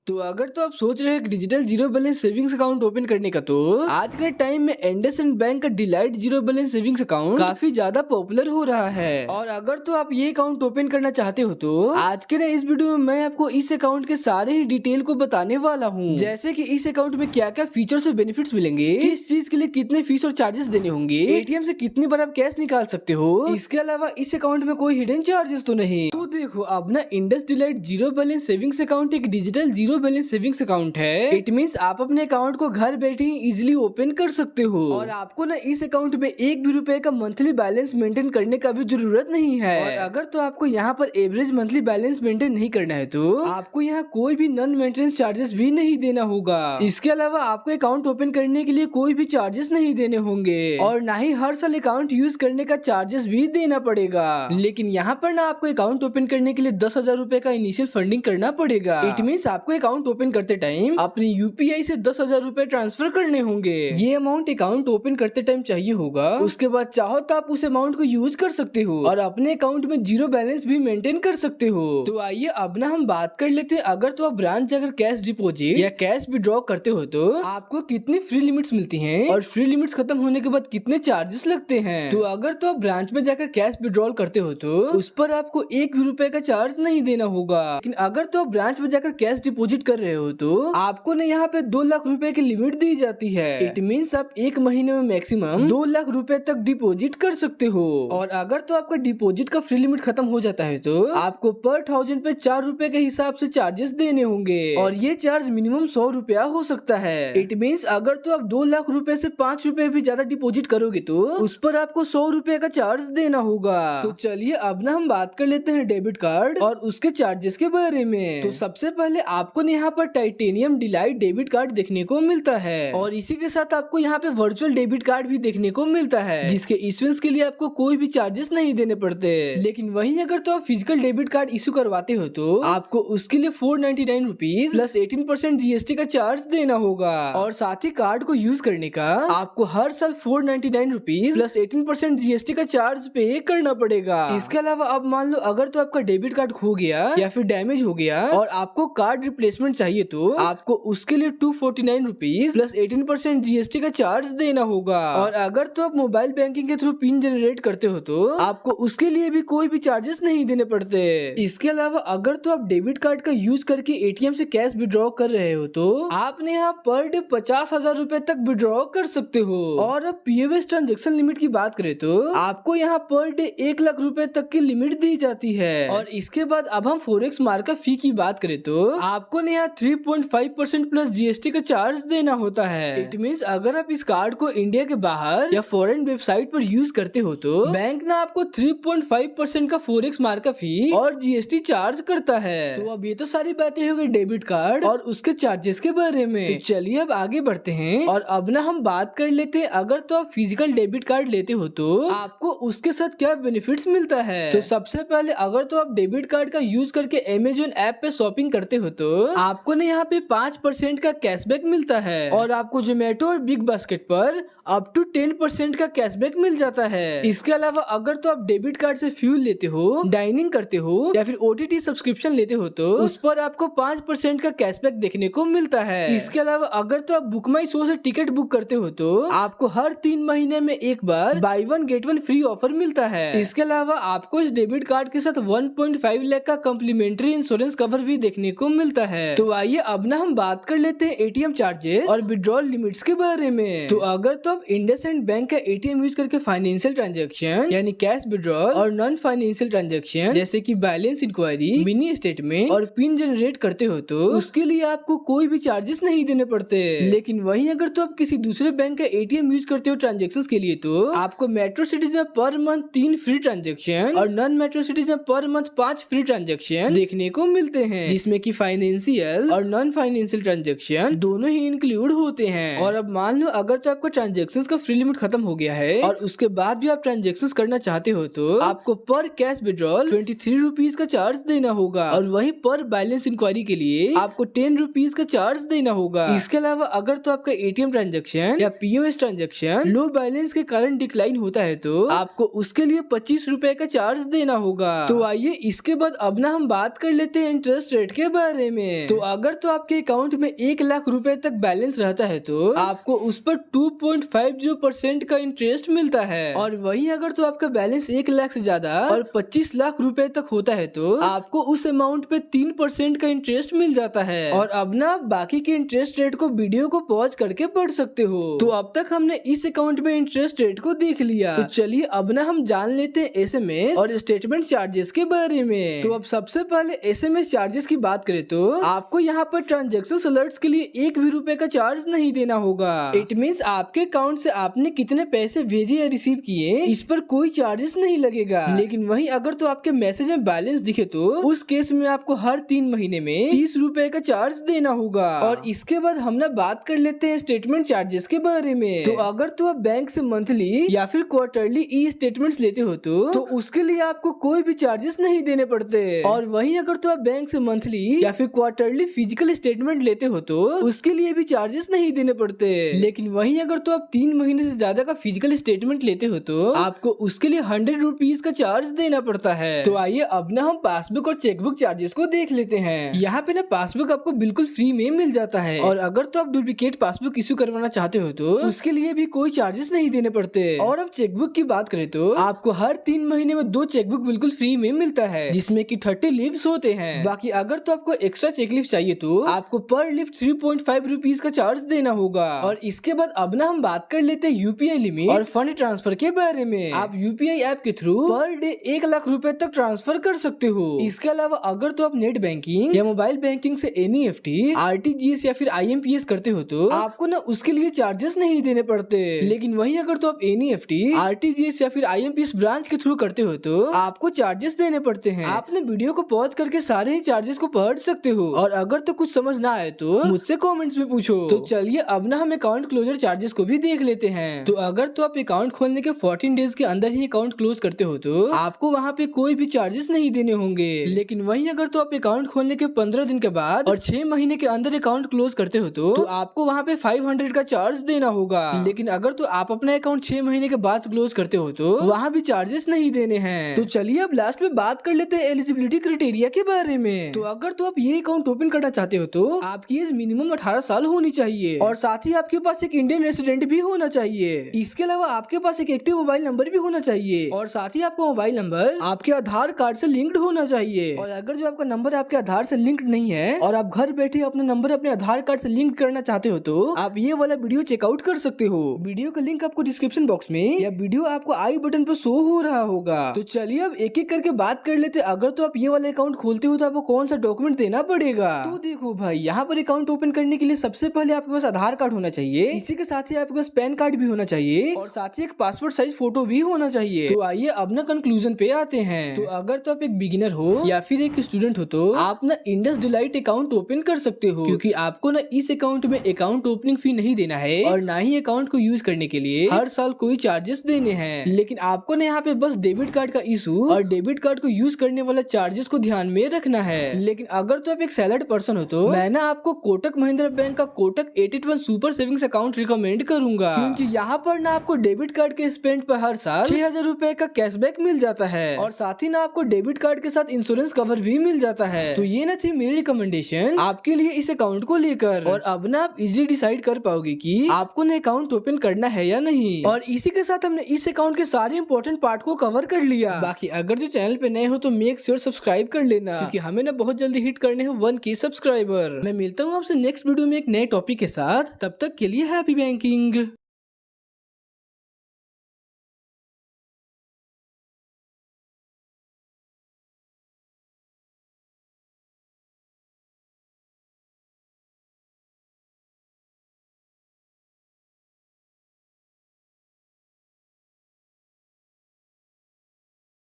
तो अगर तो आप सोच रहे हैं digital zero balance savings account open करने का, तो आज के टाइम में इंडसइंड बैंक का delight zero balance savings account काफी ज्यादा पॉपुलर हो रहा है। और अगर तो आप ये अकाउंट ओपन करना चाहते हो तो आज के ना इस वीडियो में मैं आपको इस अकाउंट के सारे ही डिटेल को बताने वाला हूँ, जैसे कि इस अकाउंट में क्या क्या फीचर्स और बेनिफिट्स मिलेंगे, किस चीज के लिए कितने फीस और चार्जेस देने होंगे, एटीएम से कितनी बार आप कैश निकाल सकते हो, इसके अलावा इस अकाउंट में कोई हिडन चार्जेस तो नहीं। तो देखो, अब ना Indus delight zero balance savings account एक digital zero balance savings account है। इट मींस आप अपने अकाउंट को घर बैठे ही इजीली ओपन कर सकते हो और आपको ना इस अकाउंट में एक भी रुपए का मंथली बैलेंस मेंटेन करने का भी जरूरत नहीं है। और अगर तो आपको यहाँ पर एवरेज मंथली बैलेंस मेंटेन नहीं करना है तो आपको यहाँ कोई भी नॉन मेंटेनेंस चार्जेस भी नहीं देना होगा। इसके अलावा आपको अकाउंट ओपन करने के लिए कोई भी चार्जेस नहीं देने होंगे और ना ही हर साल अकाउंट यूज करने का चार्जेस भी देना पड़ेगा। लेकिन यहाँ पर ना आपको अकाउंट ओपन करने के लिए 10,000 रुपए का इनिशियल फंडिंग करना पड़ेगा। इट मींस आपको अकाउंट ओपन करते टाइम अपनी यूपीआई से 10,000 रुपए ट्रांसफर करने होंगे। ये अमाउंट अकाउंट ओपन करते टाइम चाहिए होगा। उसके बाद चाहो तो आप उस अमाउंट को यूज कर सकते हो और अपने अकाउंट में जीरो बैलेंस भी मेंटेन कर सकते हो। तो आइए अब ना हम बात कर लेते हैं, अगर तो आप ब्रांच जाकर कैश डिपॉजिट या कैश विड्रॉ करते हो तो आपको कितनी फ्री लिमिट्स मिलती हैं और फ्री लिमिट्स खत्म होने के बाद कितने चार्जेस लगते हैं। तो अगर तो आप ब्रांच में जाकर कैश विड्रॉल करते हो तो उस पर आपको एक भी रुपए का चार्ज नहीं देना होगा। लेकिन अगर तो आप ब्रांच में जाकर कैश डिपॉजिट कर रहे हो तो आपको ना यहाँ पे 2 लाख रुपए की लिमिट दी जाती है। इट मींस आप एक महीने में मैक्सिमम 2 लाख रुपए तक डिपॉजिट कर सकते हो। और अगर तो आपका डिपॉजिट का फ्री लिमिट खत्म हो जाता है तो आपको पर 1000 पे 4 रुपए के हिसाब से चार्जेस देने होंगे और ये चार्ज मिनिमम 100 रुपया हो सकता है। इट मींस अगर तो आप 2 लाख रुपए से 5 रुपए भी ज्यादा डिपॉजिट करोगे तो उस पर आपको 100 रुपए का चार्ज देना होगा। तो चलिए अब ना हम बात कर लेते हैं डेबिट कार्ड और उसके चार्जेस के बारे में। तो सबसे पहले आपको यहाँ पर टाइटेनियम डिलाइट डेबिट कार्ड देखने को मिलता है और इसी के साथ आपको यहाँ पे वर्चुअल डेबिट कार्ड भी देखने को मिलता है, जिसके इश्यूएंस के लिए आपको कोई भी चार्जेस नहीं देने पड़ते। लेकिन वहीं अगर तो आप फिजिकल डेबिट कार्ड इश्यू करवाते हो तो आपको उसके लिए 499 रुपीज प्लस 18% जीएसटी का चार्ज देना होगा और साथ ही कार्ड को यूज करने का आपको हर साल 499 रुपीज प्लस 18% जीएसटी का चार्ज पे करना पड़ेगा। इसके अलावा अब मान लो अगर तो आपका डेबिट कार्ड खो गया या फिर डैमेज हो गया और आपको कार्ड रिप्लेसमेंट चाहिए तो आपको उसके लिए 249 रुपीज प्लस 18% जीएसटी का चार्ज देना होगा। और अगर तो आप मोबाइल बैंकिंग के थ्रू पिन जनरेट करते हो तो आपको उसके लिए भी कोई भी चार्जेस नहीं देने पड़ते। इसके अलावा अगर तो आप डेबिट कार्ड का यूज करके एटीएम से कैश विड्रॉ कर रहे हो तो आपने यहाँ पर डे 50,000 रुपए तक विड्रॉ कर सकते हो। और अब पीओएस ट्रांजेक्शन लिमिट की बात करें तो आपको यहाँ पर डे 1 लाख रुपए तक की लिमिट दी जाती है। और इसके बाद अब हम फॉरेक्स मार्केट फी की बात करें तो आपको यहाँ 3.5% प्लस जीएसटी का चार्ज देना होता है। इट मींस अगर आप इस कार्ड को इंडिया के बाहर या फॉरेन वेबसाइट पर यूज करते हो तो बैंक ना आपको 3.5% का फॉरेक्स मार्केट फी और जीएसटी चार्ज करता है। तो अब ये तो सारी बातें हो गई डेबिट कार्ड और उसके चार्जेस के बारे में। तो चलिए अब आगे बढ़ते हैं और अब ना हम बात कर लेते हैं, अगर तो आप फिजिकल डेबिट कार्ड लेते हो तो आपको उसके साथ क्या बेनिफिट्स मिलता है। तो सबसे पहले अगर तो आप डेबिट कार्ड का यूज करके अमेज़न ऐप पे शॉपिंग करते हो तो आपको ना यहाँ पे 5% का कैशबैक मिलता है और आपको जोमेटो और बिग बास्केट पर अप टू 10% का कैशबैक मिल जाता है। इसके अलावा अगर तो आप डेबिट कार्ड से फ्यूल लेते हो, डाइनिंग करते हो या फिर ओटीटी सब्सक्रिप्शन लेते हो तो उस पर आपको 5% का कैशबैक देखने को मिलता है। इसके अलावा अगर तो आप बुक माई शो से टिकट बुक करते हो तो आपको हर 3 महीने में एक बार buy one get one free offer मिलता है। इसके अलावा आपको इस डेबिट कार्ड के साथ 1.5 लाख का कम्प्लीमेंट्री इंश्योरेंस कवर भी देखने को मिलता है। तो आइए अब ना हम बात कर लेते हैं एटीएम चार्जेस और विड्रॉल लिमिट्स के बारे में। तो अगर तो आप इंडसइंड बैंक का एटीएम यूज करके फाइनेंशियल ट्रांजैक्शन यानी कैश विड्रॉल और नॉन फाइनेंशियल ट्रांजैक्शन जैसे कि बैलेंस इंक्वायरी, मिनी स्टेटमेंट और पिन जनरेट करते हो तो उसके लिए आपको कोई भी चार्जेस नहीं देने पड़ते। लेकिन वहीं अगर तो आप किसी दूसरे बैंक का एटीएम यूज करते हो ट्रांजेक्शन के लिए तो आपको मेट्रो सिटीज में पर मंथ 3 फ्री ट्रांजेक्शन और नॉन मेट्रो सिटीज में पर मंथ 5 फ्री ट्रांजेक्शन देखने को मिलते हैं, जिसमें कि फाइनेंशियल और नॉन फाइनेंशियल ट्रांजेक्शन दोनों ही इंक्लूड होते हैं। और अब मान लो अगर तो आपका ट्रांजेक्शन ट्रांजेक्शन का फ्री लिमिट खत्म हो गया है और उसके बाद भी आप ट्रांजेक्शन करना चाहते हो तो आपको पर कैश विड्रॉल 23 रुपीज का चार्ज देना होगा और वहीं पर बैलेंस इंक्वायरी के लिए आपको 10 रुपीज का चार्ज देना होगा। इसके अलावा अगर तो आपका एटीएम ट्रांजेक्शन या पीओएस ट्रांजेक्शन लो बैलेंस के कारण डिक्लाइन होता है तो आपको उसके लिए 25 रुपए का चार्ज देना होगा। तो आइए इसके बाद अब ना हम बात कर लेते हैं इंटरेस्ट रेट के बारे में। तो अगर तो आपके अकाउंट में 1 लाख रुपए तक बैलेंस रहता है तो आपको उस पर 2.50% का इंटरेस्ट मिलता है और वहीं अगर तो आपका बैलेंस 1 लाख से ज्यादा और 25 लाख रुपए तक होता है तो आपको उस अमाउंट पे 3% का इंटरेस्ट मिल जाता है। और अब ना बाकी के इंटरेस्ट रेट को वीडियो को पॉज करके पढ़ सकते हो। तो अब तक हमने इस अकाउंट में इंटरेस्ट रेट को देख लिया, तो चलिए अब ना हम जान लेते हैं एसएमएस और स्टेटमेंट चार्जेस के बारे में। तो अब सबसे पहले एसएमएस चार्जेस की बात करें तो आपको यहाँ पर ट्रांजेक्शन अलर्ट्स के लिए 1 भी रुपए का चार्ज नहीं देना होगा। इट मीन्स आपके अकाउंट से आपने कितने पैसे भेजे या रिसीव किए इस पर कोई चार्जेस नहीं लगेगा। लेकिन वहीं अगर तो आपके मैसेज में बैलेंस दिखे तो उस केस में आपको हर 3 महीने में 30 रुपए का चार्ज देना होगा। और इसके बाद हम ना बात कर लेते हैं स्टेटमेंट चार्जेस के बारे में। तो अगर तो आप बैंक से मंथली या फिर क्वार्टरली ई स्टेटमेंट्स लेते हो तो उसके लिए आपको कोई भी चार्जेस नहीं देने पड़ते। और वहीं अगर तो आप बैंक से मंथली या फिर क्वार्टरली फिजिकल स्टेटमेंट लेते हो तो उसके लिए भी चार्जेस नहीं देने पड़ते। लेकिन वहीं अगर तो आप 3 महीने से ज्यादा का फिजिकल स्टेटमेंट लेते हो तो आपको उसके लिए 100 रुपीज का चार्ज देना पड़ता है। तो आइए अब ना हम पासबुक और चेकबुक चार्जेस को देख लेते हैं। यहाँ पे ना पासबुक आपको बिल्कुल फ्री में मिल जाता है और अगर तो आप डुप्लीकेट पासबुक इश्यू करवाना चाहते हो तो उसके लिए भी कोई चार्जेस नहीं देने पड़ते। और अब चेकबुक की बात करें तो आपको हर 3 महीने में 2 चेकबुक बिल्कुल फ्री में मिलता है जिसमें कि 30 लीव्स होते हैं। बाकी अगर तो आपको एक्स्ट्रा चेक लीव चाहिए तो आपको पर लीव 3.5 रुपीज का चार्ज देना होगा। और इसके बाद अब ना हम बात कर लेते हैं यूपीआई लिमिट और फंड ट्रांसफर के बारे में। आप यूपीआई ऐप के थ्रू पर डे 1 लाख रुपए तक ट्रांसफर कर सकते हो। इसके अलावा अगर तो आप नेट बैंकिंग या मोबाइल बैंकिंग से एनईएफटी, आरटीजीएस या फिर आईएमपीएस करते हो तो आपको ना उसके लिए चार्जेस नहीं देने पड़ते। लेकिन वहीं अगर तो आप एनईएफटी, आरटीजीएस या फिर आईएमपीएस ब्रांच के थ्रू करते हो तो आपको चार्जेस देने पड़ते हैं। आपने वीडियो को पॉज करके सारे ही चार्जेस को पढ़ सकते हो और अगर तो कुछ समझ ना आए तो मुझसे कमेंट्स में पूछो। तो चलिए अब ना हम अकाउंट क्लोजर चार्जेस को भी देख लेते हैं। तो अगर तो आप अकाउंट खोलने के 14 डेज के अंदर ही अकाउंट क्लोज करते हो तो आपको वहाँ पे कोई भी चार्जेस नहीं देने होंगे। लेकिन वहीं अगर तो आप अकाउंट खोलने के 15 दिन के बाद और 6 महीने के अंदर अकाउंट क्लोज करते हो तो आपको वहाँ पे 500 का चार्ज देना होगा। लेकिन अगर तो आप अपना अकाउंट 6 महीने के बाद क्लोज करते हो तो वहाँ भी चार्जेस नहीं देने हैं। तो चलिए अब लास्ट में बात कर लेते हैं एलिजिबिलिटी क्राइटेरिया के बारे में। तो अगर तो आप ये अकाउंट ओपन करना चाहते हो तो आपकी एज मिनिमम 18 साल होनी चाहिए और साथ ही आपके पास एक इंडियन रेसिडेंट भी होना चाहिए। इसके अलावा आपके पास एक एक्टिव मोबाइल नंबर भी होना चाहिए और साथ ही आपका मोबाइल नंबर आपके आधार कार्ड से लिंक्ड होना चाहिए। और अगर जो आपका नंबर आपके आधार से लिंक्ड नहीं है और आप घर बैठे अपना नंबर अपने आधार कार्ड से लिंक करना चाहते हो तो आप ये वाला वीडियो चेकआउट कर सकते हो। वीडियो का लिंक आपको डिस्क्रिप्शन बॉक्स में या वीडियो आपको आई बटन पर शो हो रहा होगा। तो चलिए अब एक एक करके बात कर लेते। अगर तो आप ये वाला अकाउंट खोलते हो तो आपको कौन सा डॉक्यूमेंट देना पड़ेगा। तो देखो भाई, यहाँ पर अकाउंट ओपन करने के लिए सबसे पहले आपके पास आधार कार्ड होना चाहिए, इसी के साथ ही आपके पास पैन कार्ड भी होना चाहिए और साथ ही एक पासपोर्ट साइज फोटो भी होना चाहिए। तो आइए अब ना कंक्लूजन पे आते हैं। तो अगर तो आप एक बिगिनर हो या फिर एक स्टूडेंट हो तो आप ना इंडस डिलाइट अकाउंट ओपन कर सकते हो, क्योंकि आपको ना इस अकाउंट में अकाउंट ओपनिंग फी नहीं देना है और ना ही अकाउंट को यूज करने के लिए हर साल कोई चार्जेस देने हैं। लेकिन आपको ना यहाँ पे बस डेबिट कार्ड का इशू और डेबिट कार्ड को यूज करने वाला चार्जेस को ध्यान में रखना है। लेकिन अगर तो आप एक सैलरी पर्सन हो तो मैं ना आपको कोटक महिंद्रा बैंक का Kotak 81 super savings account recommend करूंगा, क्योंकि यहाँ पर ना आपको डेबिट कार्ड के स्पेंड पर हर साल 6000 रुपए का कैशबैक मिल जाता है और साथ ही ना आपको डेबिट कार्ड के साथ इंश्योरेंस कवर भी मिल जाता है। तो ये ना थी मेरी रिकमेंडेशन आपके लिए इस अकाउंट को लेकर। और अब ना आप इजीली डिसाइड कर पाओगे कि आपको ना अकाउंट ओपन करना है या नहीं। और इसी के साथ हमने इस अकाउंट के सारे इंपॉर्टेंट पार्ट को कवर कर लिया। बाकी अगर जो चैनल पे नए हो तो मेक श्योर सब्सक्राइब कर लेना, क्योंकि हमें ना बहुत जल्दी हिट करने हैं 1K सब्सक्राइबर। मैं मिलता हूँ आपसे नेक्स्ट वीडियो में एक नए टॉपिक के साथ। तब तक के लिए हैप्पी बैंकिंग।